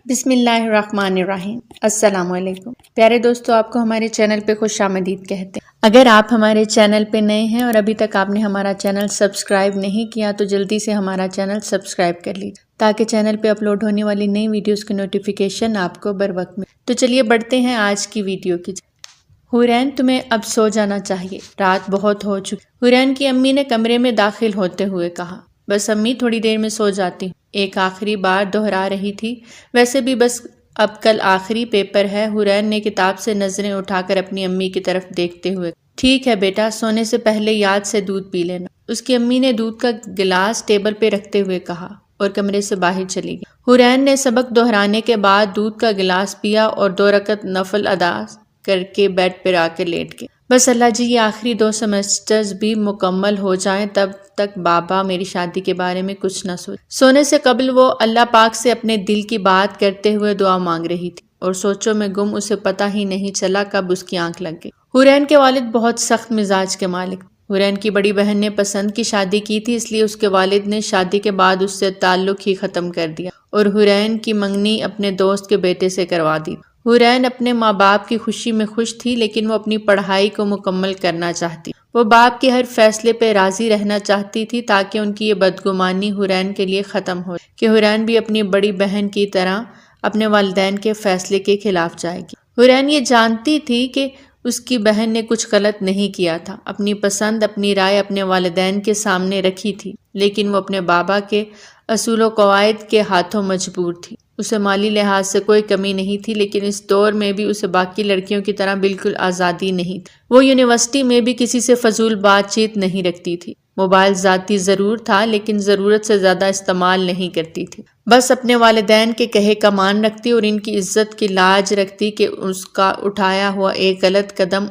بسم اللہ الرحمن الرحیم۔ السلام علیکم پیارے دوستو، آپ کو ہمارے چینل پہ خوش آمدید کہتے ہیں۔ اگر آپ ہمارے چینل پہ نئے ہیں اور ابھی تک آپ نے ہمارا چینل سبسکرائب نہیں کیا تو جلدی سے ہمارا چینل سبسکرائب کر لیجیے تاکہ چینل پہ اپلوڈ ہونے والی نئی ویڈیوز کی نوٹیفیکیشن آپ کو بر وقت ملے۔ تو چلیے بڑھتے ہیں آج کی ویڈیو کی۔ حورین تمہیں اب سو جانا چاہیے، رات بہت ہو چکی۔ حورین کی امی نے کمرے میں داخل ہوتے ہوئے کہا، بس امی تھوڑی دیر میں سو جاتی ہوں۔ ایک آخری بار دہرا رہی تھی، ویسے بھی بس اب کل آخری پیپر ہے۔ حورین نے کتاب سے نظریں اٹھا کر اپنی امی کی طرف دیکھتے ہوئے، ٹھیک ہے بیٹا، سونے سے پہلے یاد سے دودھ پی لینا۔ اس کی امی نے دودھ کا گلاس ٹیبل پہ رکھتے ہوئے کہا اور کمرے سے باہر چلی گئی۔ حورین نے سبق دہرانے کے بعد دودھ کا گلاس پیا اور 2 رکعت نفل ادا کر کے بیڈ پر آ کے لیٹ گئے۔ بس اللہ جی یہ آخری 2 سیمسٹرز بھی مکمل ہو جائیں، تب تک بابا میری شادی کے بارے میں کچھ نہ سوچ۔ سونے سے قبل وہ اللہ پاک سے اپنے دل کی بات کرتے ہوئے دعا مانگ رہی تھی اور سوچوں میں گم اسے پتہ ہی نہیں چلا کب اس کی آنکھ لگ گئی۔ حورین کے والد بہت سخت مزاج کے مالک تھے۔ حورین کی بڑی بہن نے پسند کی شادی کی تھی، اس لیے اس کے والد نے شادی کے بعد اس سے تعلق ہی ختم کر دیا اور حورین کی منگنی اپنے دوست کے بیٹے سے کروا دی۔ حورین اپنے ماں باپ کی خوشی میں خوش تھی، لیکن وہ اپنی پڑھائی کو مکمل کرنا چاہتی۔ وہ باپ کے ہر فیصلے پہ راضی رہنا چاہتی تھی تاکہ ان کی یہ بدگمانی حورین کے لیے ختم ہو کہ حورین بھی اپنی بڑی بہن کی طرح اپنے والدین کے فیصلے کے خلاف جائے گی۔ حورین یہ جانتی تھی کہ اس کی بہن نے کچھ غلط نہیں کیا تھا، اپنی پسند اپنی رائے اپنے والدین کے سامنے رکھی تھی، لیکن وہ اپنے بابا کے اصول و قواعد کے ہاتھوں مجبور تھی۔ اسے مالی لحاظ سے کوئی کمی نہیں تھی، لیکن اس دور میں بھی اسے باقی لڑکیوں کی طرح بالکل آزادی نہیں تھی۔ وہ یونیورسٹی میں بھی کسی سے فضول بات چیت نہیں رکھتی تھی۔ موبائل ذاتی ضرور تھا، لیکن ضرورت سے زیادہ استعمال نہیں کرتی تھی۔ بس اپنے والدین کے کہے کا مان رکھتی اور ان کی عزت کی لاج رکھتی کہ اس کا اٹھایا ہوا ایک غلط قدم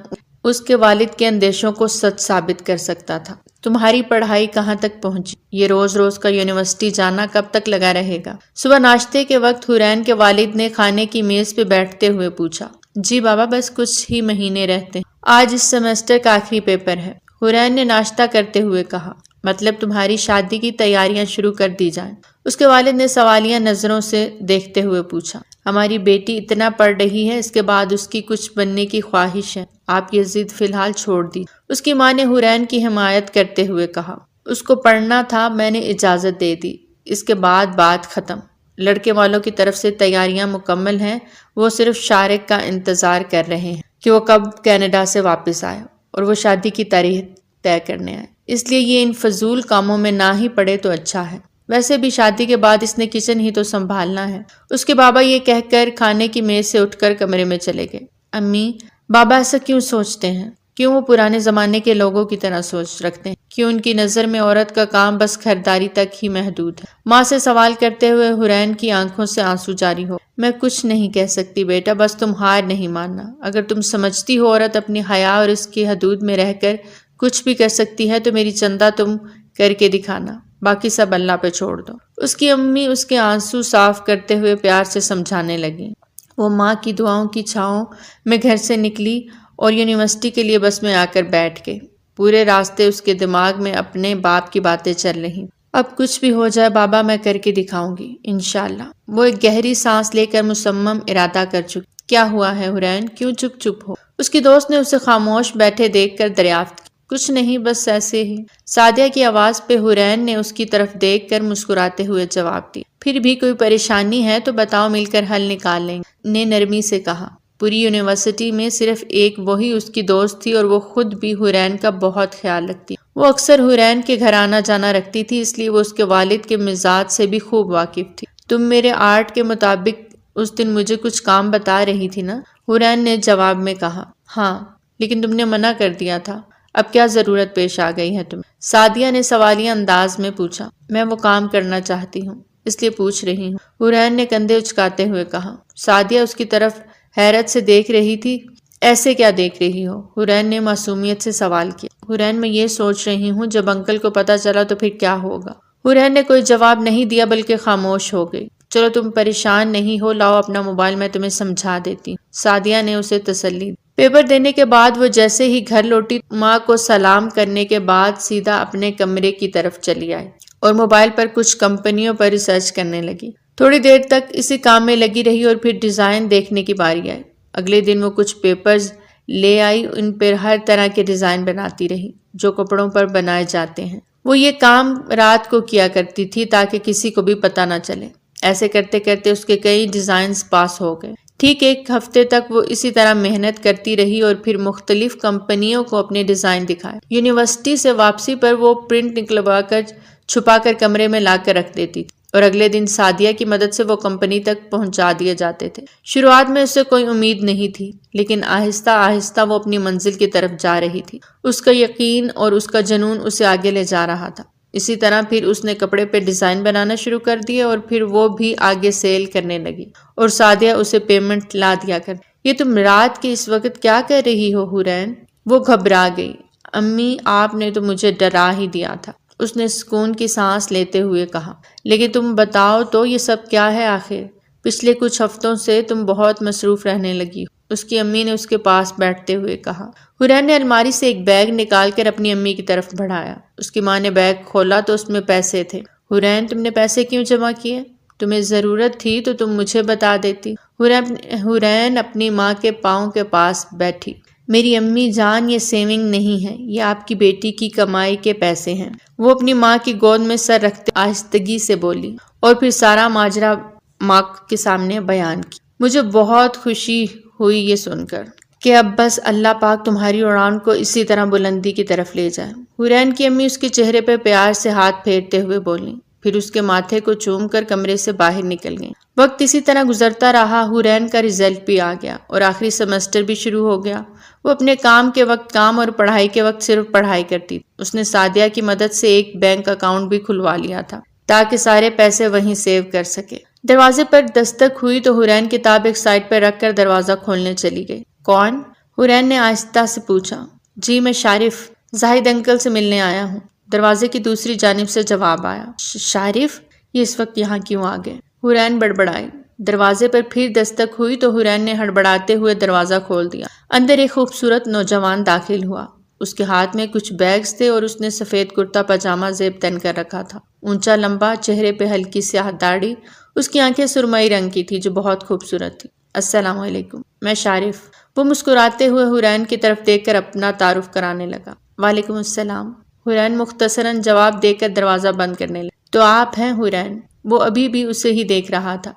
اس کے والد کے اندیشوں کو سچ ثابت کر سکتا تھا۔ تمہاری پڑھائی کہاں تک پہنچی؟ یہ روز روز کا یونیورسٹی جانا کب تک لگا رہے گا؟ صبح ناشتے کے وقت حورین کے والد نے کھانے کی میز پہ بیٹھتے ہوئے پوچھا۔ جی بابا، بس کچھ ہی مہینے رہتے ہیں، آج اس سیمسٹر کا آخری پیپر ہے۔ حورین نے ناشتہ کرتے ہوئے کہا، مطلب تمہاری شادی کی تیاریاں شروع کر دی جائیں؟ اس کے والد نے سوالیہ نظروں سے دیکھتے ہوئے پوچھا۔ ہماری بیٹی اتنا پڑھ رہی ہے، اس کے بعد اس کی کچھ بننے کی خواہش ہے، آپ یہ ضد فی الحال چھوڑ دی۔ اس کی ماں نے حورین کی حمایت کرتے ہوئے کہا، اس کو پڑھنا تھا، میں نے اجازت دے دی، اس کے بعد بات ختم۔ لڑکے والوں کی طرف سے تیاریاں مکمل ہیں، وہ صرف شارک کا انتظار کر رہے ہیں کہ وہ کب کینیڈا سے واپس آئے اور وہ شادی کی تاریخ طے کرنے آئے، اس لیے یہ ان فضول کاموں میں نہ ہی پڑے تو اچھا ہے۔ ویسے بھی شادی کے بعد اس نے کچن ہی تو سنبھالنا ہے۔ اس کے بابا یہ کہہ کر کھانے کی میز سے اٹھ کر کمرے میں چلے گئے۔ امی، بابا ایسا کیوں سوچتے ہیں؟ کیوں وہ پرانے زمانے کے لوگوں کی طرح سوچ رکھتے ہیں؟ کیوں ان کی نظر میں عورت کا کام بس خریداری تک ہی محدود ہے؟ ماں سے سوال کرتے ہوئے حورین کی آنکھوں سے آنسو جاری ہو۔ میں کچھ نہیں کہہ سکتی بیٹا، بس تم ہار نہیں ماننا۔ اگر تم سمجھتی ہو عورت اپنی حیا اور اس کی حدود میں رہ کر کچھ بھی کر سکتی ہے تو میری چندہ تم کر کے دکھانا، باقی سب اللہ پہ چھوڑ دو۔ اس کی امی اس کے آنسو صاف کرتے ہوئے پیار سے سمجھانے لگی۔ وہ ماں کی دعاؤں کی چھاؤں میں گھر سے نکلی اور یونیورسٹی کے لیے بس میں آ کر بیٹھ گئی۔ پورے راستے اس کے دماغ میں اپنے باپ کی باتیں چل رہی۔ اب کچھ بھی ہو جائے بابا، میں کر کے دکھاؤں گی انشاءاللہ۔ وہ ایک گہری سانس لے کر مصمم ارادہ کر چکی۔ کیا ہوا ہے حورین، کیوں چپ ہو؟ اس کی دوست نے اسے خاموش بیٹھے دیکھ کر دریافت کی۔ کچھ نہیں، بس ایسے ہی۔ سعدیہ کی آواز پہ حورین نے اس کی طرف دیکھ کر مسکراتے ہوئے جواب دیا۔ پھر بھی کوئی پریشانی ہے تو بتاؤ، مل کر حل نکال لیں گے، نے نرمی سے کہا۔ پوری یونیورسٹی میں صرف ایک وہی اس کی دوست تھی اور وہ خود بھی حورین کا بہت خیال رکھتی۔ وہ اکثر حورین کے گھر آنا جانا رکھتی تھی، اس لیے وہ اس کے والد کے مزاج سے بھی خوب واقف تھی۔ تم میرے آرٹ کے مطابق اس دن مجھے کچھ کام بتا رہی تھی نا؟ حورین نے جواب میں کہا۔ ہاں، لیکن تم نے منع کر دیا تھا، اب کیا ضرورت پیش آ گئی ہے تمہیں؟ سعدیہ نے سوالیہ انداز میں پوچھا۔ میں وہ کام کرنا چاہتی ہوں، اس لیے پوچھ رہی ہوں، حورین نے کندھے اچکاتے ہوئے کہا۔ سعدیہ اس کی طرف حیرت سے دیکھ رہی تھی۔ ایسے کیا دیکھ رہی ہو؟ حورین نے معصومیت سے سوال کیا۔ حورین، میں یہ سوچ رہی ہوں جب انکل کو پتہ چلا تو پھر کیا ہوگا؟ حورین نے کوئی جواب نہیں دیا بلکہ خاموش ہو گئی۔ چلو تم پریشان نہیں ہو، لاؤ اپنا موبائل، میں تمہیں سمجھا دیتی ہوں، سعدیہ نے اسے تسلی دی۔ پیپر دینے کے بعد وہ جیسے ہی گھر لوٹی، ماں کو سلام کرنے کے بعد سیدھا اپنے کمرے کی طرف چلی آئی اور موبائل پر کچھ کمپنیوں پر ریسرچ کرنے لگی۔ تھوڑی دیر تک اسی کام میں لگی رہی اور پھر ڈیزائن دیکھنے کی باری آئی۔ اگلے دن وہ کچھ پیپرز لے آئی، ان پر ہر طرح کے ڈیزائن بناتی رہی جو کپڑوں پر بنائے جاتے ہیں۔ وہ یہ کام رات کو کیا کرتی تھی تاکہ کسی کو بھی پتہ نہ چلے۔ ایسے کرتے کرتے اس کے کئی ڈیزائنز پاس ہو گئے۔ ٹھیک ایک ہفتے تک وہ اسی طرح محنت کرتی رہی اور پھر مختلف کمپنیوں کو اپنے ڈیزائن دکھائے۔ یونیورسٹی سے واپسی پر وہ پرنٹ نکلوا کر چھپا کر کمرے میں لا کر رکھ دیتی تھی اور اگلے دن سعدیہ کی مدد سے وہ کمپنی تک پہنچا دیے جاتے تھے۔ شروعات میں اسے کوئی امید نہیں تھی، لیکن آہستہ آہستہ وہ اپنی منزل کی طرف جا رہی تھی۔ اس کا یقین اور اس کا جنون اسے آگے لے جا رہا تھا۔ اسی طرح پھر اس نے کپڑے پہ ڈیزائن بنانا شروع کر دیے اور پھر وہ بھی آگے سیل کرنے لگی اور سعدیہ اسے پیمنٹ لا دیا کر۔ یہ تم رات کے اس وقت کیا کر رہی ہو حورین؟ وہ گھبرا گئی۔ امی آپ نے تو مجھے ڈرا ہی دیا تھا، اس نے سکون کی سانس لیتے ہوئے کہا۔ لیکن تم بتاؤ تو یہ سب کیا ہے آخر؟ پچھلے کچھ ہفتوں سے تم بہت مصروف رہنے لگی ہو، اس کی امی نے اس کے پاس بیٹھتے ہوئے کہا۔ حورین نے الماری سے ایک بیگ نکال کر اپنی امی کی طرف بڑھایا۔ اس کی ماں نے بیگ کھولا تو اس میں پیسے تھے۔ حورین تم نے پیسے کیوں جمع کیے؟ تمہیں ضرورت تھی تو تم مجھے بتا دیتی۔ حورین اپنی ماں کے پاؤں کے پاس بیٹھی۔ میری امی جان یہ سیونگ نہیں ہے، یہ آپ کی بیٹی کی کمائی کے پیسے ہیں۔ وہ اپنی ماں کی گود میں سر رکھتے آہستگی سے بولی اور پھر سارا ماجرا ماں کے سامنے بیان کی۔ مجھے بہت خوشی ہوئی یہ سن کر کہ اب بس اللہ پاک تمہاری اڑان کو اسی طرح بلندی کی طرف لے جائے۔ حورین کی امی اس کے چہرے پہ پیار سے ہاتھ پھیرتے ہوئے بولیں، پھر اس کے ماتھے کو چوم کر کمرے سے باہر نکل گئیں۔ وقت اسی طرح گزرتا رہا۔ حورین کا رزلٹ بھی آ گیا اور آخری سیمسٹر بھی شروع ہو گیا۔ وہ اپنے کام کے وقت کام اور پڑھائی کے وقت صرف پڑھائی کرتی تھی۔ اس نے سعدیہ کی مدد سے ایک بینک اکاؤنٹ بھی کھلوا لیا تھا تاکہ سارے پیسے وہیں سیو کر سکے۔ دروازے پر دستک ہوئی تو حورین کتاب ایک سائڈ پر رکھ کر دروازہ کھولنے چلی گئی۔ کون؟ حورین نے آہستہ سے پوچھا۔ جی میں شارف، زاہد انکل سے ملنے آیا ہوں، دروازے کی دوسری جانب سے جواب آیا۔ شارف یہ اس وقت یہاں کیوں آ گئے؟ حورین بڑبڑائی۔ دروازے پر پھر دستک ہوئی تو حورین نے ہڑبڑاتے ہوئے دروازہ کھول دیا۔ اندر ایک خوبصورت نوجوان داخل ہوا۔ اس کے ہاتھ میں کچھ بیگز تھے اور اس نے سفید کرتا پاجامہ زیب تن کر رکھا تھا۔ اونچا لمبا، چہرے پہ ہلکی سیاہ داڑھی، اس کی آنکھیں سرمئی رنگ کی تھی جو بہت خوبصورت تھی۔ السلام علیکم، میں شارف۔ وہ مسکراتے ہوئے حورین کی طرف دیکھ کر اپنا تعارف کرانے لگا۔ وعلیکم السلام۔ حورین مختصراً جواب دے کر دروازہ بند کرنے لگا۔ تو آپ ہیں حورین؟ وہ ابھی بھی اسے ہی دیکھ رہا تھا۔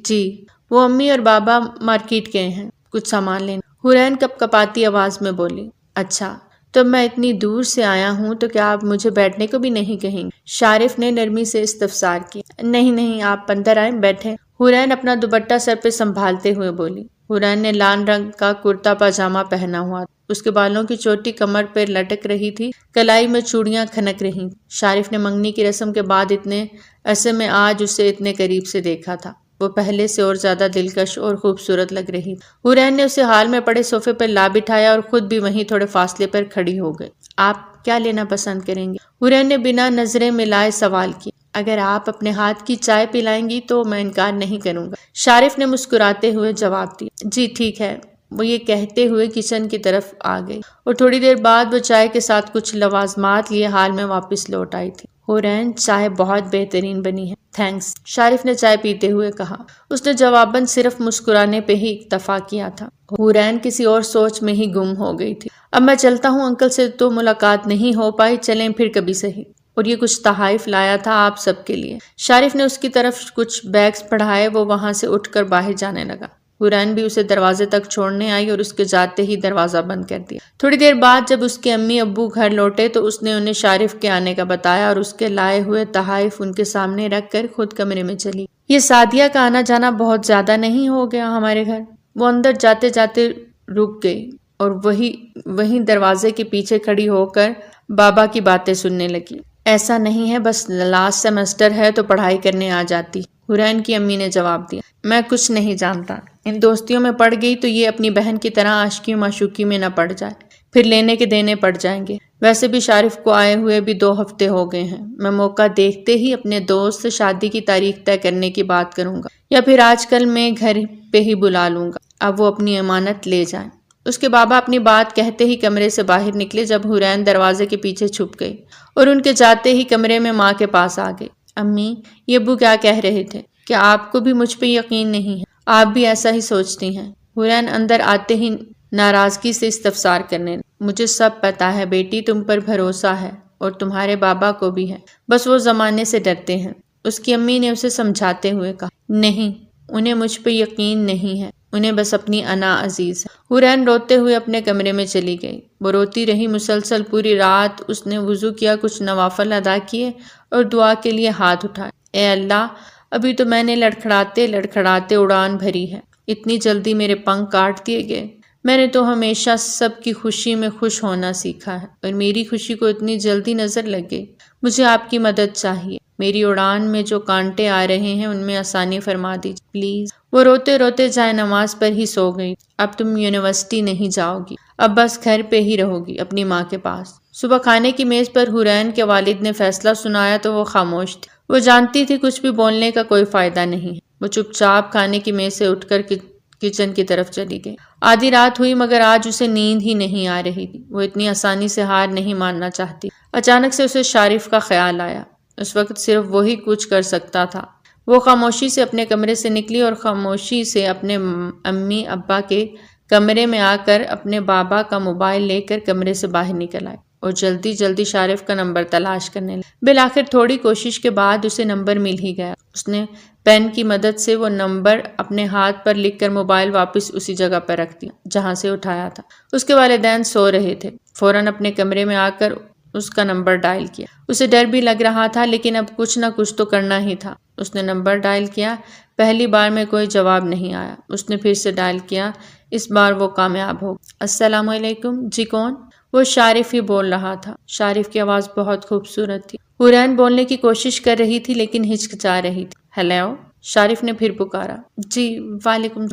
جی۔ وہ امی اور بابا مارکیٹ گئے ہیں کچھ سامان لینے۔ حورین کپ کپاتی آواز میں بولی۔ اچھا، تو میں اتنی دور سے آیا ہوں تو کیا آپ مجھے بیٹھنے کو بھی نہیں کہیں گے؟ شارف نے نرمی سے استفسار کیا۔ نہیں، آپ اندر آئیں، بیٹھیں۔ حورین اپنا دوپٹہ سر پہ سنبھالتے ہوئے بولی۔ حورین نے لال رنگ کا کرتا پاجامہ پہنا ہوا تھا۔ اس کے بالوں کی چوٹی کمر پر لٹک رہی تھی، کلائی میں چوڑیاں کھنک رہی تھیں۔ شارف نے منگنی کی رسم کے بعد اتنے عرصے میں آج اسے اتنے قریب سے دیکھا تھا۔ وہ پہلے سے اور زیادہ دلکش اور خوبصورت لگ رہی تھی۔ حورین نے اسے حال میں پڑے صوفے پر لا بٹھایا اور خود بھی وہیں تھوڑے فاصلے پر کھڑی ہو گئی۔ آپ کیا لینا پسند کریں گے؟ حورین نے بنا نظریں ملائے سوال کیا۔ اگر آپ اپنے ہاتھ کی چائے پلائیں گی تو میں انکار نہیں کروں گا، شارف نے مسکراتے ہوئے جواب دیا۔ جی ٹھیک ہے، وہ یہ کہتے ہوئے کچن کی طرف آ گئی اور تھوڑی دیر بعد وہ چائے کے ساتھ کچھ لوازمات لیے حال میں واپس لوٹ آئی تھی۔ حورین چائے بہت بہترین بنی ہے، تھینکس، شارف نے چائے پیتے ہوئے کہا۔ اس نے جواباً صرف مسکرانے پہ ہی اکتفا کیا تھا۔ حورین کسی اور سوچ میں ہی گم ہو گئی تھی۔ اب میں چلتا ہوں، انکل سے تو ملاقات نہیں ہو پائی، چلیں پھر کبھی صحیح۔ اور یہ کچھ تحائف لایا تھا آپ سب کے لیے۔ شارف نے اس کی طرف کچھ بیگز بڑھائے، وہ وہاں سے اٹھ کر باہر جانے لگا۔ حورین بھی اسے دروازے تک چھوڑنے آئی اور اس کے جاتے ہی دروازہ بند کر دیا۔ تھوڑی دیر بعد جب اس کے امی ابو گھر لوٹے تو اس نے انہیں شارف کے آنے کا بتایا اور اس کے لائے ہوئے تحائف ان کے سامنے رکھ کر خود کمرے میں چلی۔ یہ سعدیہ کا آنا جانا بہت زیادہ نہیں ہو گیا ہمارے گھر؟ وہ اندر جاتے جاتے رک گئی اور وہیں دروازے کے پیچھے کھڑی ہو کر بابا کی باتیں سننے لگی۔ ایسا نہیں ہے، بس لاسٹ سیمسٹر ہے تو پڑھائی کرنے آ جاتی، حورین کی امی نے جواب دیا۔ میں کچھ نہیں جانتا، ان دوستیوں میں پڑ گئی تو یہ اپنی بہن کی طرح عاشقی معشوقی میں نہ پڑ جائے، پھر لینے کے دینے پڑ جائیں گے۔ ویسے بھی شارف کو آئے ہوئے بھی 2 ہفتے ہو گئے ہیں، میں موقع دیکھتے ہی اپنے دوست سے شادی کی تاریخ طے کرنے کی بات کروں گا، یا پھر آج کل میں گھر پہ ہی بلا لوں گا، اب وہ اپنی امانت لے جائیں۔ اس کے بابا اپنی بات کہتے ہی کمرے سے باہر نکلے جب حورین دروازے کے پیچھے چھپ گئی اور ان کے جاتے ہی کمرے میں ماں کے پاس آ گئی۔ امی، یہ ابو کیا کہہ رہے تھے؟ کہ آپ کو بھی مجھ پہ یقین نہیں ہے؟ آپ بھی ایسا ہی سوچتی ہیں؟ حورین اندر آتے ہی ناراضگی سے استفسار کرنے لگی۔ مجھے سب پتا ہے بیٹی، تم پر بھروسہ ہے اور تمہارے بابا کو بھی ہے، بس وہ زمانے سے ڈرتے ہیں۔ اس کی امی نے اسے سمجھاتے ہوئے کہا، نہیں، انہیں مجھ پہ یقین نہیں ہے، انہیں بس اپنی انا عزیز ہے۔ حورین روتے ہوئے اپنے کمرے میں چلی گئی۔ وہ روتی رہی مسلسل پوری رات۔ اس نے وضو کیا، کچھ نوافل ادا کیے اور دعا کے لیے ہاتھ اٹھائے۔ اے اللہ، ابھی تو میں نے لڑکھڑاتے لڑکھڑاتے اڑان بھری ہے، اتنی جلدی میرے پنکھ کاٹ دیے گئے۔ میں نے تو ہمیشہ سب کی خوشی میں خوش ہونا سیکھا ہے اور میری خوشی کو اتنی جلدی نظر لگ گئی۔ مجھے آپ کی مدد چاہیے، میری اڑان میں جو کانٹے آ رہے ہیں ان میں آسانی فرما دیجیے پلیز۔ وہ روتے روتے جائے نماز پر ہی سو گئی۔ اب تم یونیورسٹی نہیں جاؤ گی، اب بس گھر پہ ہی رہو گی اپنی ماں کے پاس۔ صبح کھانے کی میز پر حورین کے والد نے فیصلہ سنایا تو وہ خاموش تھی۔ وہ جانتی تھی کچھ بھی بولنے کا کوئی فائدہ نہیں ہے۔ وہ چپ چاپ کھانے کی میز سے اٹھ کر کچن کی طرف چلی گئی۔ آدھی رات ہوئی مگر آج اسے نیند ہی نہیں آ رہی تھی۔ وہ اتنی آسانی سے ہار نہیں ماننا چاہتی۔ اچانک سے اسے شارف کا خیال آیا۔ اس وقت صرف وہی کچھ کر سکتا تھا۔ وہ خاموشی سے اپنے کمرے سے نکلی اور خاموشی سے اپنے امی ابا کے کمرے میں آ کر اپنے بابا کا موبائل لے کر کمرے سے باہر نکل آئی اور جلدی جلدی شارف کا نمبر تلاش کرنے لگی۔ بالآخر تھوڑی کوشش کے بعد اسے نمبر مل ہی گیا۔ اس نے پین کی مدد سے وہ نمبر اپنے ہاتھ پر لکھ کر موبائل واپس اسی جگہ پر رکھ دیا جہاں سے اٹھایا تھا۔ اس کے والدین سو رہے تھے۔ فوراً اپنے کمرے میں آ کر اس کا نمبر ڈائل کیا۔ اسے ڈر بھی لگ رہا تھا لیکن اب کچھ نہ کچھ تو کرنا ہی تھا۔ اس نے نمبر ڈائل کیا۔ پہلی بار میں کوئی جواب نہیں آیا۔ اس نے پھر سے ڈائل کیا۔ اس بار وہ کامیاب ہو گیا۔ السلام علیکم، جی کون؟ وہ شارف ہی بول رہا تھا۔ شارف کی آواز بہت خوبصورت تھی۔ حورین بولنے کی کوشش کر رہی تھی لیکن ہچکچا رہی تھی۔ ہیلو، شارف نے پھر پکارا۔ جی وعلیکم،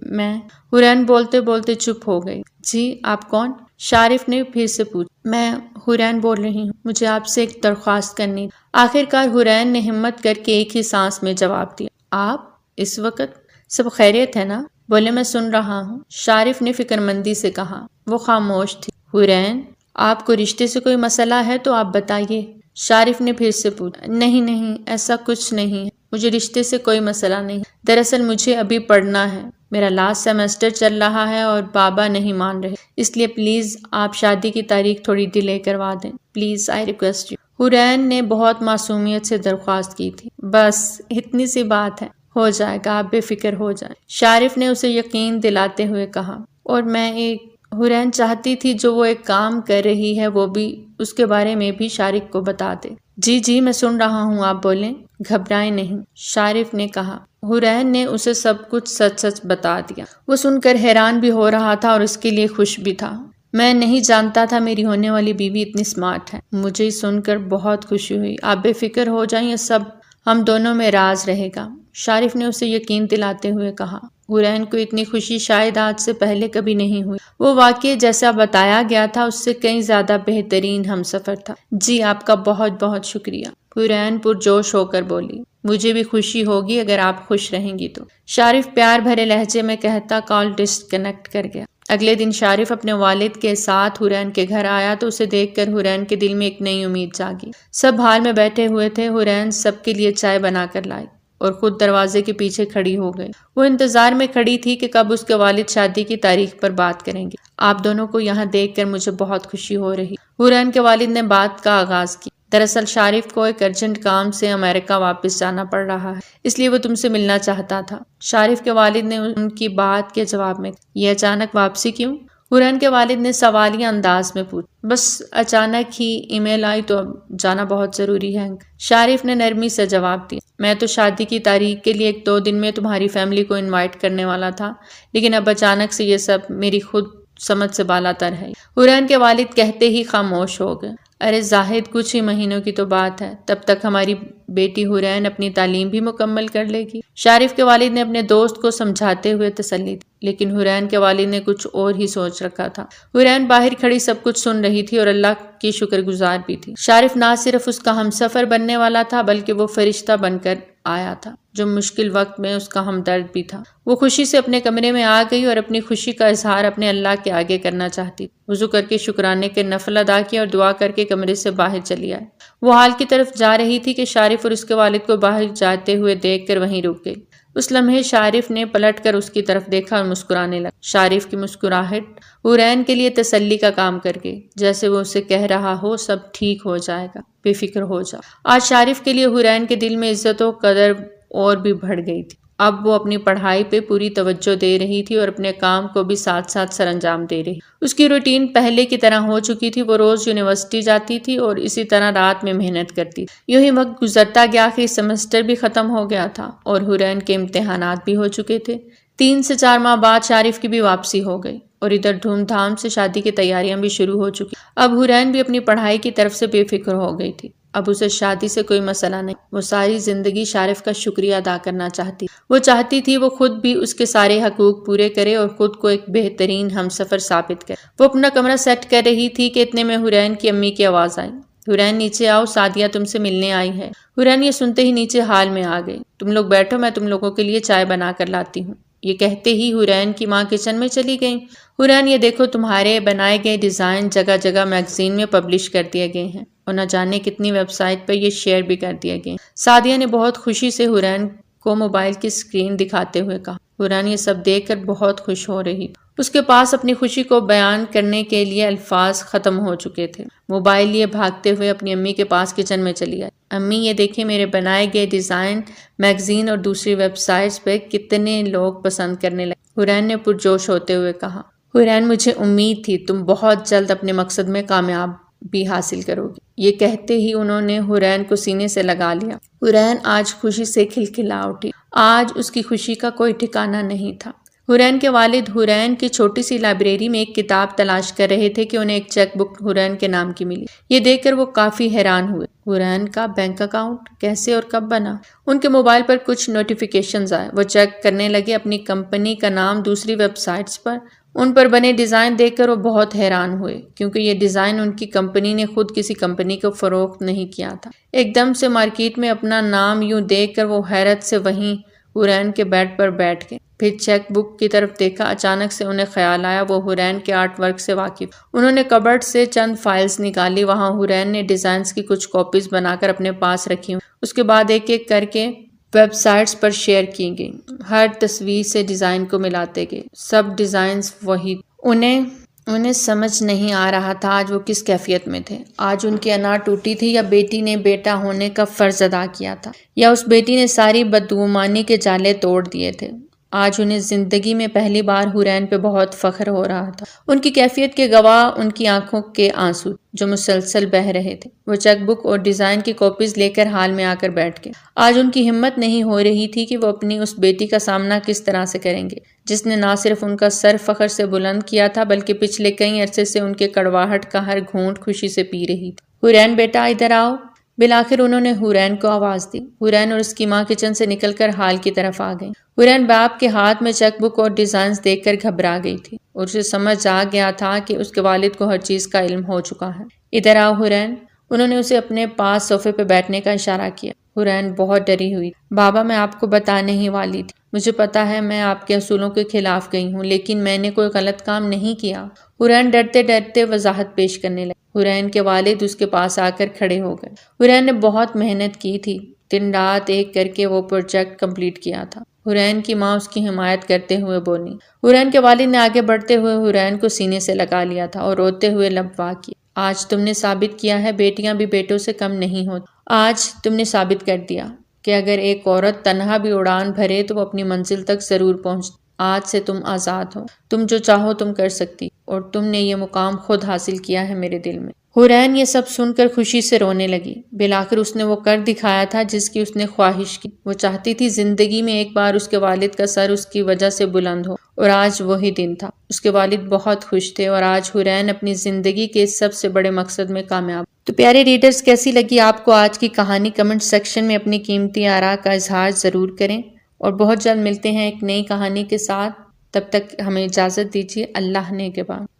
میں حورین بولتے بولتے چپ ہو گئی۔ جی آپ کون؟ شارف نے پھر سے پوچھا۔ میں حورین بول رہی ہوں، مجھے آپ سے ایک درخواست کرنی۔ آخر کار حورین نے ہمت کر کے ایک ہی سانس میں جواب دیا۔ آپ اس وقت؟ سب خیریت ہے نا؟ بولے میں سن رہا ہوں، شارف نے فکر مندی سے کہا۔ وہ خاموش تھی۔ حورین، آپ کو رشتے سے کوئی مسئلہ ہے تو آپ بتائیے، شارف نے پھر سے پوچھا۔ نہیں، ایسا کچھ نہیں ہے، مجھے رشتے سے کوئی مسئلہ نہیں۔ دراصل مجھے ابھی پڑھنا ہے، میرا لاسٹ سیمسٹر چل رہا ہے اور بابا نہیں مان رہے، اس لیے پلیز آپ شادی کی تاریخ تھوڑی ڈیلے کروا دیں، پلیز آئی ریکویسٹ یو۔ حورین نے بہت معصومیت سے درخواست کی تھی۔ بس اتنی سی بات ہے، ہو جائے گا، آپ بے فکر ہو جائیں، شارف نے اسے یقین دلاتے ہوئے کہا۔ اور میں ایک حورین چاہتی تھی جو وہ ایک کام کر رہی ہے وہ بھی اس کے بارے میں بھی شارف کو بتا دے۔ جی میں سن رہا ہوں، آپ بولیں، گھبرائیں نہیں، شارف نے کہا۔ حورین نے اسے سب کچھ سچ بتا دیا۔ وہ سن کر حیران بھی ہو رہا تھا اور اس کے لیے خوش بھی تھا۔ میں نہیں جانتا تھا میری ہونے والی بیوی اتنی سمارٹ ہے، مجھے سن کر بہت خوشی ہوئی۔ آپ بے فکر ہو جائیں، یہ سب ہم دونوں میں راز رہے گا، شارف نے اسے یقین دلاتے ہوئے کہا۔ حورین کو اتنی خوشی شاید آج سے پہلے کبھی نہیں ہوئی۔ وہ واقعہ جیسا بتایا گیا تھا اس سے کئی زیادہ بہترین ہمسفر تھا۔ جی آپ کا بہت بہت شکریہ، حورین پرجوش ہو کر بولی۔ مجھے بھی خوشی ہوگی اگر آپ خوش رہیں گی تو، شارف پیار بھرے لہجے میں کہتا کال ڈسکنیکٹ کر گیا۔ اگلے دن شارف اپنے والد کے ساتھ حورین کے گھر آیا تو اسے دیکھ کر حورین کے دل میں ایک نئی امید جاگی۔ سب حال میں بیٹھے ہوئے تھے۔ حورین سب کے لیے چائے بنا کر لائی اور خود دروازے کے پیچھے کھڑی ہو گئی۔ وہ انتظار میں کھڑی تھی کہ کب اس کے والد شادی کی تاریخ پر بات کریں گے۔ آپ دونوں کو یہاں دیکھ کر مجھے بہت خوشی ہو رہی۔ حورین کے والد نے بات کا آغاز کیا۔ دراصل شارف کو ایک ارجنٹ کام سے امریکہ واپس جانا پڑ رہا ہے، اس لیے وہ تم سے ملنا چاہتا تھا۔ شارف کے والد نے ان کی بات کے جواب میں یہ اچانک واپسی کیوں؟ حورین کے والد نے سوالیہ انداز میں پوچھا۔ بس اچانک ہی ای میل آئی تو اب جانا بہت ضروری ہے، شارف نے نرمی سے جواب دیا۔ میں تو شادی کی تاریخ کے لیے 1-2 دن میں تمہاری فیملی کو انوائٹ کرنے والا تھا، لیکن اب اچانک سے یہ سب میری خود سمجھ سے بالا تر ہے۔ حورین کے والد کہتے ہی خاموش ہو گئے۔ ارے زاہد، کچھ ہی مہینوں کی تو بات ہے، تب تک ہماری بیٹی حورین اپنی تعلیم بھی مکمل کر لے گی، شارف کے والد نے اپنے دوست کو سمجھاتے ہوئے تسلی دی۔ لیکن حورین کے والد نے کچھ اور ہی سوچ رکھا تھا۔ حورین باہر کھڑی سب کچھ سن رہی تھی اور اللہ کی شکر گزار بھی تھی۔ شارف نہ صرف اس کا ہمسفر بننے والا تھا بلکہ وہ فرشتہ بن کر آیا تھا جو مشکل وقت میں اس کا ہمدرد بھی تھا۔ وہ خوشی سے اپنے کمرے میں آ گئی اور اپنی خوشی کا اظہار اپنے اللہ کے آگے کرنا چاہتی۔ وضو کر کے شکرانے کے نفل ادا کیا اور دعا کر کے کمرے سے باہر چلی آئی۔ وہ ہال کی طرف جا رہی تھی کہ شارف اور اس کے والد کو باہر جاتے ہوئے دیکھ کر وہیں رک گئی۔ اس لمحے شارف نے پلٹ کر اس کی طرف دیکھا اور مسکرانے لگا۔ شارف کی مسکراہٹ حورین کے لیے تسلی کا کام کر گئی، جیسے وہ اسے کہہ رہا ہو سب ٹھیک ہو جائے گا، بے فکر ہو جاؤ۔ آج شارف کے لیے حورین کے دل میں عزت و قدر اور بھی بڑھ گئی تھی۔ اب وہ اپنی پڑھائی پہ پوری توجہ دے رہی تھی اور اپنے کام کو بھی ساتھ ساتھ سر انجام دے رہی۔ اس کی روٹین پہلے کی طرح ہو چکی تھی۔ وہ روز یونیورسٹی جاتی تھی اور اسی طرح رات میں محنت کرتی تھی۔ یوں ہی وقت گزرتا گیا کہ سیمسٹر بھی ختم ہو گیا تھا اور حورین کے امتحانات بھی ہو چکے تھے۔ 3 سے 4 ماہ بعد شارف کی بھی واپسی ہو گئی اور ادھر دھوم دھام سے شادی کی تیاریاں بھی شروع ہو چکی۔ اب حورین بھی اپنی پڑھائی کی طرف سے بے فکر ہو گئی تھی۔ اب اسے شادی سے کوئی مسئلہ نہیں۔ وہ ساری زندگی شارف کا شکریہ ادا کرنا چاہتی۔ وہ چاہتی تھی وہ خود بھی اس کے سارے حقوق پورے کرے اور خود کو ایک بہترین ہمسفر ثابت کرے۔ وہ اپنا کمرہ سیٹ کر رہی تھی کہ اتنے میں حورین کی امی کی آواز آئی۔ حورین نیچے آؤ، سعدیہ تم سے ملنے آئی ہے۔ حورین یہ سنتے ہی نیچے ہال میں آ گئی۔ تم لوگ بیٹھو، میں تم لوگوں کے لیے چائے بنا کر لاتی ہوں۔ یہ کہتے ہی حورین کی ماں کچن میں چلی گئیں۔ حورین یہ دیکھو تمہارے بنائے گئے ڈیزائن جگہ جگہ میگزین میں پبلش کر دیے گئے ہیں اور نہ جانے کتنی ویب سائٹ پر یہ شیئر بھی کر دیے گئے۔ سعدیہ نے بہت خوشی سے حورین کو موبائل کی اسکرین دکھاتے ہوئے کہا۔ حورین یہ سب دیکھ کر بہت خوش ہو رہی تھی۔ اس کے پاس اپنی خوشی کو بیان کرنے کے لیے الفاظ ختم ہو چکے تھے۔ موبائل لیے بھاگتے ہوئے اپنی امی کے پاس کچن میں چلی آئی۔ امی یہ دیکھیں میرے بنائے گئے ڈیزائن میگزین اور دوسری ویب سائٹس پہ کتنے لوگ پسند کرنے لگے۔ حورین نے پرجوش ہوتے ہوئے کہا۔ حورین مجھے امید تھی تم بہت جلد اپنے مقصد میں کامیاب بھی حاصل کرو گی۔ یہ کہتے ہی انہوں نے حورین کو سینے سے لگا لیا۔ حورین آج خوشی سے کھلکھلا اٹھی۔ آج اس کی خوشی کا کوئی ٹھکانہ نہیں تھا۔ حورین کے والد حورین کی چھوٹی سی لائبریری میں ایک کتاب تلاش کر رہے تھے کہ انہیں ایک چیک بک حورین کے نام کی ملی۔ یہ دیکھ کر وہ کافی حیران ہوئے۔ حورین کا بینک اکاؤنٹ کیسے اور کب بنا؟ ان کے موبائل پر کچھ نوٹیفیکیشنز آئے۔ وہ چیک کرنے لگے اپنی کمپنی کا نام دوسری ویب سائٹس پر۔ ان پر بنے ڈیزائن دیکھ کر وہ بہت حیران ہوئے کیونکہ یہ ڈیزائن ان کی کمپنی نے خود کسی کمپنی کو فروخت نہیں کیا تھا۔ ایک دم سے مارکیٹ میں اپنا نام یوں دیکھ کر وہ حیرت سے وہیں حورین کے بیڈ پر بیٹھ گئے۔ پھر چیک بک کی طرف دیکھا۔ اچانک سے انہیں خیال آیا وہ حورین کے آرٹ ورک سے واقف۔ انہوں نے کبرڈ سے چند فائلز نکالی۔ وہاں حورین نے ڈیزائنز کی کچھ کاپیز بنا کر اپنے پاس رکھی۔ اس کے بعد ایک ایک کر کے ویب سائٹس پر شیئر کی گئی۔ ہر تصویر سے ڈیزائن کو ملاتے گئے۔ سب ڈیزائنز وہی۔ انہیں سمجھ نہیں آ رہا تھا آج وہ کس کیفیت میں تھے۔ آج ان کی انا ٹوٹی تھی یا بیٹی نے بیٹا ہونے کا فرض ادا کیا تھا، یا اس بیٹی نے ساری بدگمانی کے جالے توڑ دیے تھے۔ آج انہیں زندگی میں پہلی بار حورین پہ بہت فخر ہو رہا تھا۔ ان کی کیفیت کے گواہ ان کی آنکھوں کے آنسو جو مسلسل بہہ رہے تھے۔ وہ چیک بک اور ڈیزائن کی کاپیز لے کر ہال میں آ کر بیٹھ گئے۔ آج ان کی ہمت نہیں ہو رہی تھی کہ وہ اپنی اس بیٹی کا سامنا کس طرح سے کریں گے جس نے نہ صرف ان کا سر فخر سے بلند کیا تھا بلکہ پچھلے کئی عرصے سے ان کے کڑواہٹ کا ہر گھونٹ خوشی سے پی رہی تھی۔ حورین بیٹا ادھر آؤ۔ بالآخر انہوں نے حورین کو آواز دی۔ حورین اور اس کی ماں کچن سے نکل کر ہال کی طرف آ گئیں۔ حورین باپ کے ہاتھ میں چیک بک اور ڈیزائنز دیکھ کر گھبرا گئی تھی اور اسے سمجھ آ گیا تھا کہ اس کے والد کو ہر چیز کا علم ہو چکا ہے۔ ادھر آؤ حورین۔ انہوں نے اسے اپنے پاس صوفے پہ بیٹھنے کا اشارہ کیا۔ حورین بہت ڈری ہوئی۔ بابا میں آپ کو بتانے ہی والی تھی۔ مجھے پتا ہے میں آپ کے اصولوں کے خلاف گئی ہوں لیکن میں نے کوئی غلط کام نہیں کیا۔ حورین ڈرتے ڈرتے وضاحت پیش کرنے لگی۔ حورین کے والد اس کے پاس آ کر کھڑے ہو گئے۔ حورین نے بہت محنت کی تھی۔ دن رات ایک کر کے وہ پروجیکٹ کمپلیٹ کیا تھا۔ حورین کی ماں اس کی حمایت کرتے ہوئے بولی۔ حورین کے والد نے آگے بڑھتے ہوئے حورین کو سینے سے لگا لیا تھا اور روتے ہوئے لب وا کیا۔ آج تم نے ثابت کیا ہے بیٹیاں بھی بیٹوں سے کم نہیں ہوتی۔ آج تم نے ثابت کر دیا کہ اگر ایک عورت تنہا بھی اڑان بھرے تو وہ اپنی منزل تک ضرور پہنچتی۔ آج سے تم آزاد ہو۔ تم جو چاہو تم کر سکتی اور تم نے یہ مقام خود حاصل کیا ہے میرے دل میں۔ حورین یہ سب سن کر خوشی سے رونے لگی۔ بالآخر اس نے وہ کر دکھایا تھا جس کی اس نے خواہش کی۔ وہ چاہتی تھی زندگی میں ایک بار اس کے والد کا سر اس کی وجہ سے بلند ہو اور آج وہی دن تھا۔ اس کے والد بہت خوش تھے اور آج حورین اپنی زندگی کے سب سے بڑے مقصد میں کامیاب۔ تو پیارے ریڈرز کیسی لگی آپ کو آج کی کہانی؟ کمنٹ سیکشن میں اپنی قیمتی آراء کا اظہار ضرور کریں اور بہت جلد ملتے ہیں ایک نئی کہانی کے ساتھ۔ تب تک ہمیں اجازت دیجیے۔ اللہ نے کے بعد۔